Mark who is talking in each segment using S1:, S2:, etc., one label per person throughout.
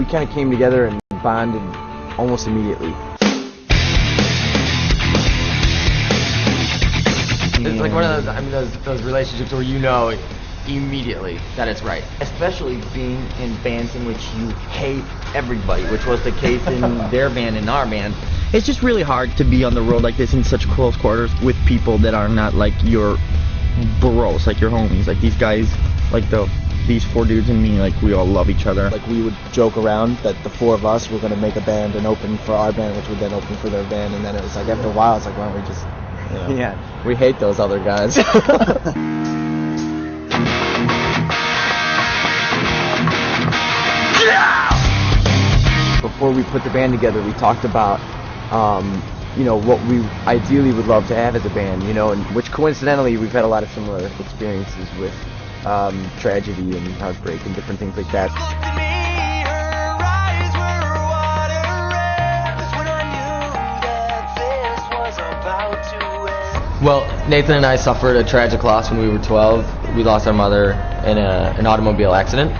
S1: kind of came together and bonded almost immediately.
S2: It's like one of those, I mean, those relationships where you know immediately that it's right.
S3: Especially being in bands in which you hate everybody, which was the case in their band and our band. It's just really hard to be on the road like this in such close quarters with people that are not like your bros, like your homies. Like these guys, like these four dudes and me, like we all love each other.
S1: Like we would joke around that the four of us were going to make a band and open for our band, which would then open for their band, and then it was like after a while it's like, why don't we just, you know,
S3: Yeah.
S1: we hate those other guys. Before we put the band together, we talked about you know, what we ideally would love to have as a band, you know, and which coincidentally we've had a lot of similar experiences with tragedy and heartbreak and different things like that.
S2: Well, Nathan and I suffered a tragic loss when we were 12. We lost our mother in an automobile accident.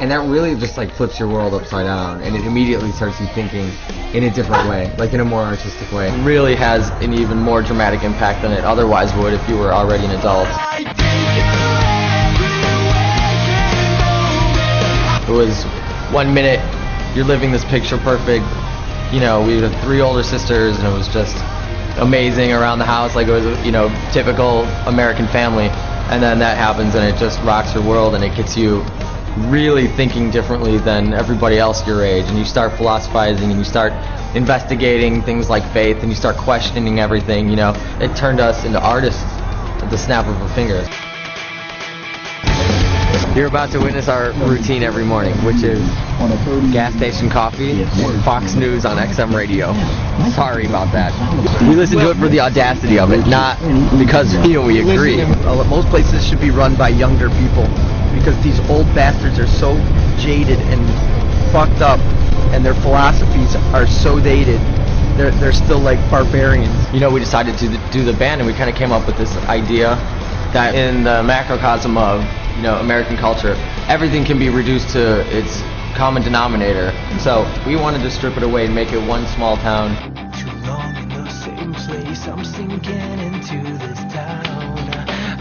S2: And that really just like flips your world upside down, and it immediately starts you thinking in a different way, like in a more artistic way. It really has an even more dramatic impact than it otherwise would if you were already an adult. It was 1 minute you're living this picture perfect, you know, we had 3 older sisters and it was just amazing around the house, like it was a, you know, typical American family, and then that happens and it just rocks your world and it gets you really thinking differently than everybody else your age, and you start philosophizing and you start investigating things like faith and you start questioning everything, you know. It turned us into artists at the snap of a finger. You're about to witness our routine every morning, which is gas station coffee and Fox News on XM radio. Sorry about that. We listen to it for the audacity of it, not because, you know, we agree.
S4: Most places should be run by younger people, because these old bastards are so jaded and fucked up, and their philosophies are so dated. They're still like barbarians.
S2: You know, we decided to do the band, and we kind of came up with this idea that in the macrocosm of, you know, American culture, everything can be reduced to its common denominator. So we wanted to strip it away and make it one small town.
S5: Too long in the same place, I'm sinking into this town.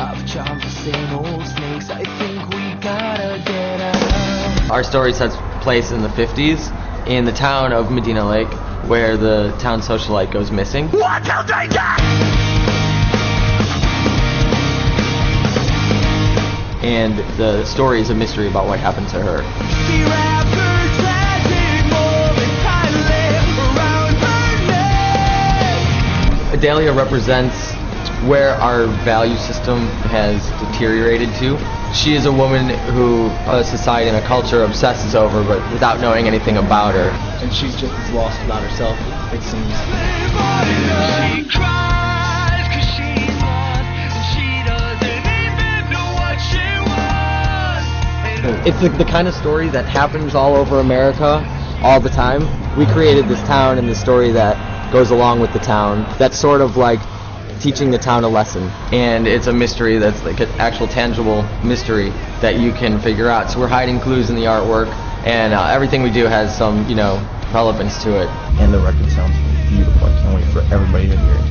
S5: I've charmed the same old snakes, I think we gotta get out.
S2: Our story sets place in the 50s in the town of Madina Lake, where the town socialite goes missing.
S5: What shall they get?
S2: And the story is a mystery about what happened to her. Adalia represents where our value system has deteriorated to. She is a woman who a society and a culture obsesses over, but without knowing anything about her.
S1: And she's just as lost about herself, it seems.
S5: She cries 'cause she's lost, and she doesn't even know what she wants.
S2: It's the kind of story that happens all over America all the time. We created this town and the story that goes along with the town. That's sort of like teaching the town a lesson, and it's a mystery that's like an actual tangible mystery that you can figure out. So we're hiding clues in the artwork, and everything we do has some, you know, relevance to it.
S3: And the record sounds beautiful. I can't wait for everybody to hear it.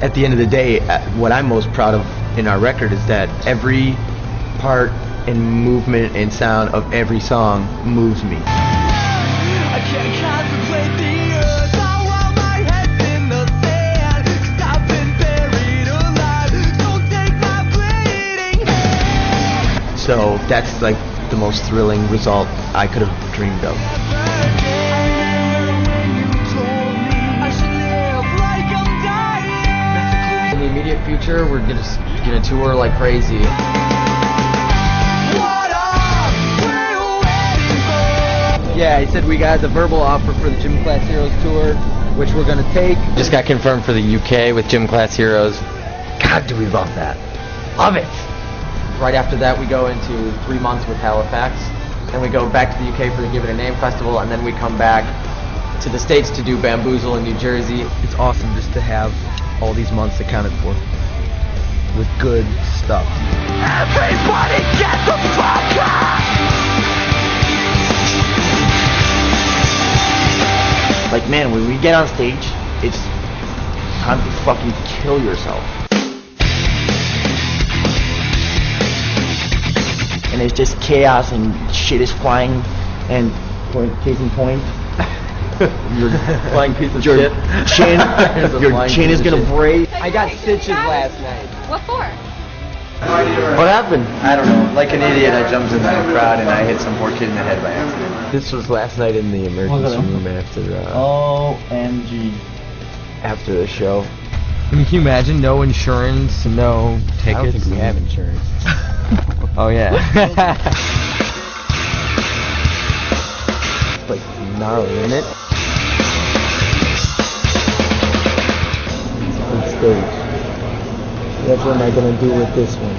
S4: At the end of the day, what I'm most proud of in our record is that every part and movement and sound of every song moves me.
S5: I can't contemplate the earth, I want my head in the sand, 'cause I've been buried alive, don't take my bleeding hand.
S4: So that's like the most thrilling result I could have dreamed of.
S2: In the immediate future, we're just gonna tour like crazy.
S4: Yeah, he said we got the verbal offer for the Gym Class Heroes tour, which we're gonna take.
S2: Just got confirmed for the UK with Gym Class Heroes.
S4: God, do we love that. Love it.
S2: Right after that, we go into 3 months with Halifax. Then we go back to the UK for the Give It a Name Festival, and then we come back to the States to do Bamboozle in New Jersey.
S4: It's awesome just to have all these months accounted for with good stuff.
S5: Everybody get the fuck up!
S3: Like, man, when we get on stage, it's time to fucking kill yourself. And it's just chaos and shit is flying, and case in point, your
S2: Flying piece of
S3: your
S2: shit.
S3: chin,
S2: There's a
S3: your
S2: flying
S3: chin
S2: piece
S3: is
S2: of
S3: gonna
S2: shit.
S3: break.
S1: I got stitches last night.
S6: What for?
S3: What happened?
S4: I don't know. Like an idiot, I jumped in the crowd and I hit some poor kid in the head by accident.
S1: This was last night in the emergency room
S3: OMG.
S1: after the show.
S2: Can you imagine? No insurance, no tickets.
S1: I don't think we have insurance.
S2: Oh yeah.
S1: It's like gnarly, isn't it? Big stage. What am I gonna do with this one?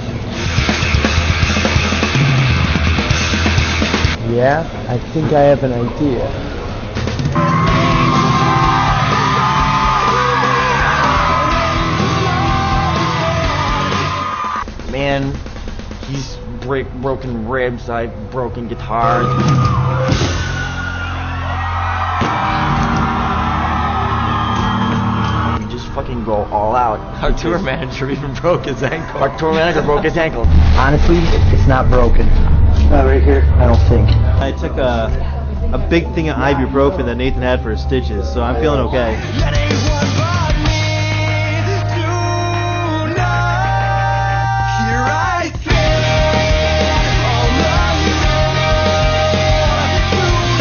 S1: Yeah, I think I have an idea.
S3: Man, he's broken ribs, I've broken guitars. We just fucking go all out.
S2: Our tour manager even broke his ankle.
S3: Our tour manager broke his ankle.
S4: Honestly, it's not broken. Right here? I don't think.
S7: I took a big thing of ibuprofen that Nathan had for his stitches, so I'm feeling okay.
S5: Anyone but me tonight. Here I stand alone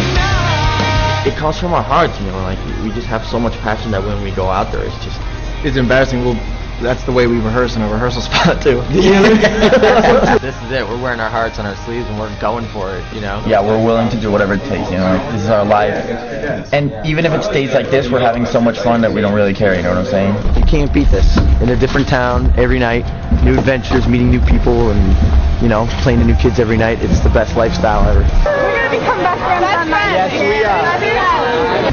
S5: tonight.
S3: It comes from our hearts, you know, like we just have so much passion that when we go out there, it's just
S4: It's embarrassing. Well, that's the way we rehearse in a rehearsal spot too.
S2: This is it. We're wearing our hearts on our sleeves and we're going for it, you know?
S8: Yeah, we're willing to do whatever it takes, you know. This is our life. And even if it stays like this, we're having so much fun that we don't really care, you know what I'm saying?
S3: you can't beat this. In a different town every night, new adventures, meeting new people, and you know, playing to new kids every night. It's the best lifestyle ever.
S6: We're gonna become best friends on Monday.
S1: Yes, we are.
S6: Love you.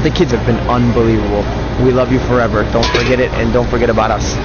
S3: The kids have been unbelievable. We love you forever. Don't forget it, and don't forget about us.